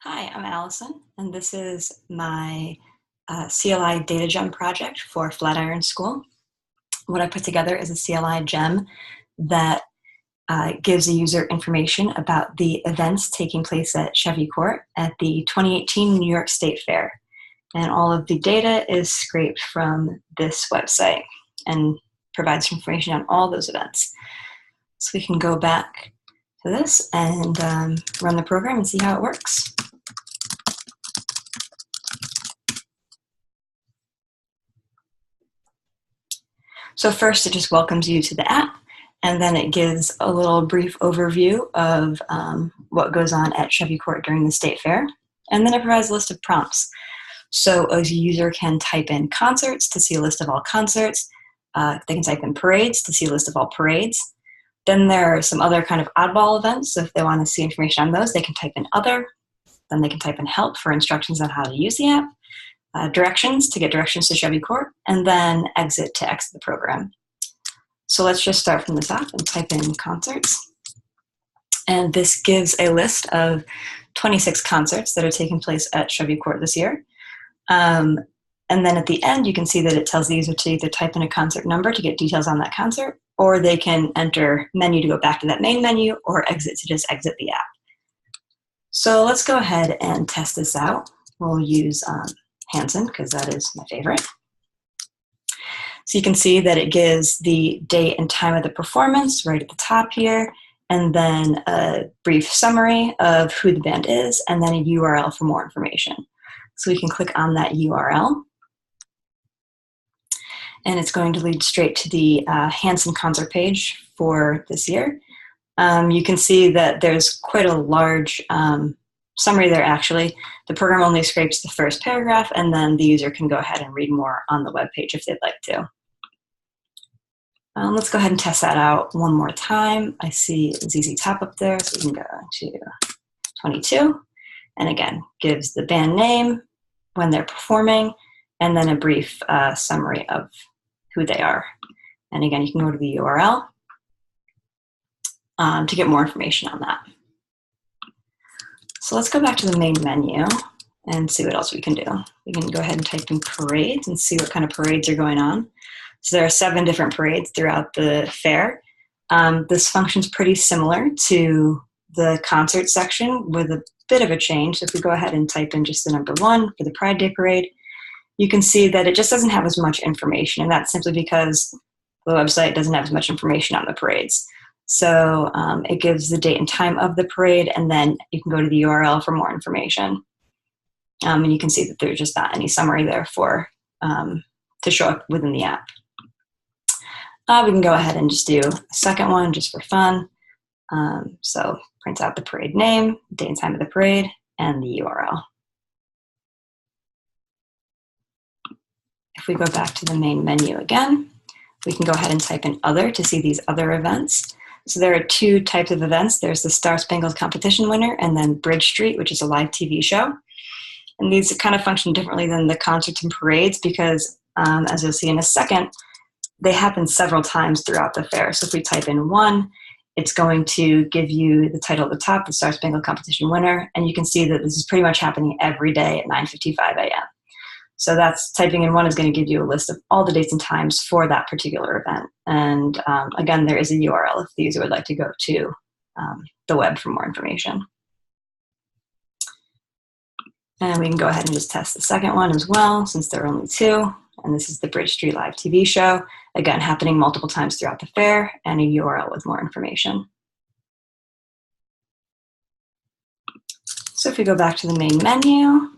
Hi, I'm Allison, and this is my CLI Data Gem project for Flatiron School. What I put together is a CLI gem that gives a user information about the events taking place at Chevy Court at the 2018 New York State Fair. And all of the data is scraped from this website and provides information on all those events. So we can go back to this and run the program and see how it works. So first, it just welcomes you to the app, and then it gives a little brief overview of what goes on at Chevy Court during the State Fair, and then it provides a list of prompts. So a user can type in concerts to see a list of all concerts. They can type in parades to see a list of all parades. Then there are some other kind of oddball events. So if they want to see information on those, they can type in other. Then they can type in help for instructions on how to use the app. Directions to get directions to Chevy Court, and then exit to exit the program. So let's just start from the top and type in concerts. And this gives a list of 26 concerts that are taking place at Chevy Court this year. And then at the end, you can see that it tells the user to either type in a concert number to get details on that concert, or they can enter menu to go back to that main menu, or exit to just exit the app. So let's go ahead and test this out. We'll use Hanson, because that is my favorite. So you can see that it gives the date and time of the performance right at the top here, and then a brief summary of who the band is, and then a URL for more information. So we can click on that URL, and it's going to lead straight to the Hanson concert page for this year. You can see that there's quite a large summary there, actually. The program only scrapes the first paragraph, and then the user can go ahead and read more on the web page if they'd like to. Let's go ahead and test that out one more time. I see ZZ Top up there, so we can go to 22. And again, gives the band name, when they're performing, and then a brief summary of who they are. And again, you can go to the URL to get more information on that. So let's go back to the main menu and see what else we can do. We can go ahead and type in parades and see what kind of parades are going on. So there are 7 different parades throughout the fair. This functions pretty similar to the concert section with a bit of a change. So if we go ahead and type in just the number 1 for the Pride Day Parade, you can see that it just doesn't have as much information, and that's simply because the website doesn't have as much information on the parades. So it gives the date and time of the parade, and then you can go to the URL for more information. And you can see that there's just not any summary there for to show up within the app. We can go ahead and just do a second one just for fun. So prints out the parade name, date and time of the parade, and the URL. If we go back to the main menu again, we can go ahead and type in other to see these other events. So there are 2 types of events. There's the Star Spangled Competition winner, and then Bridge Street, which is a live TV show. And these kind of function differently than the concerts and parades because, as you'll see in a second, they happen several times throughout the fair. So if we type in 1, it's going to give you the title at the top, the Star Spangled Competition winner, and you can see that this is pretty much happening every day at 9:55 a.m. So that's typing in 1 is going to give you a list of all the dates and times for that particular event. And again, there is a URL if the user would like to go to the web for more information. And we can go ahead and just test the second one as well, since there are only 2. And this is the Bridge Street live TV show, again, happening multiple times throughout the fair, and a URL with more information. So if we go back to the main menu,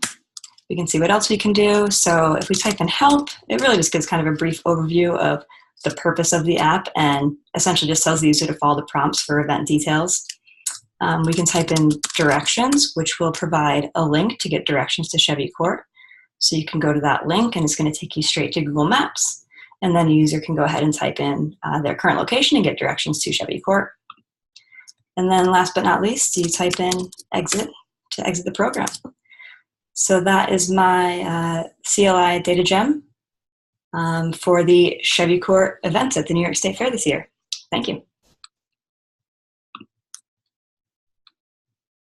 we can see what else we can do. So if we type in help, it really just gives kind of a brief overview of the purpose of the app and essentially just tells the user to follow the prompts for event details. We can type in directions, which will provide a link to get directions to Chevy Court. So you can go to that link and it's going to take you straight to Google Maps. And then a user can go ahead and type in their current location and get directions to Chevy Court. And then last but not least, you type in exit to exit the program. So that is my CLI Data Gem for the Chevy Court events at the New York State Fair this year. Thank you.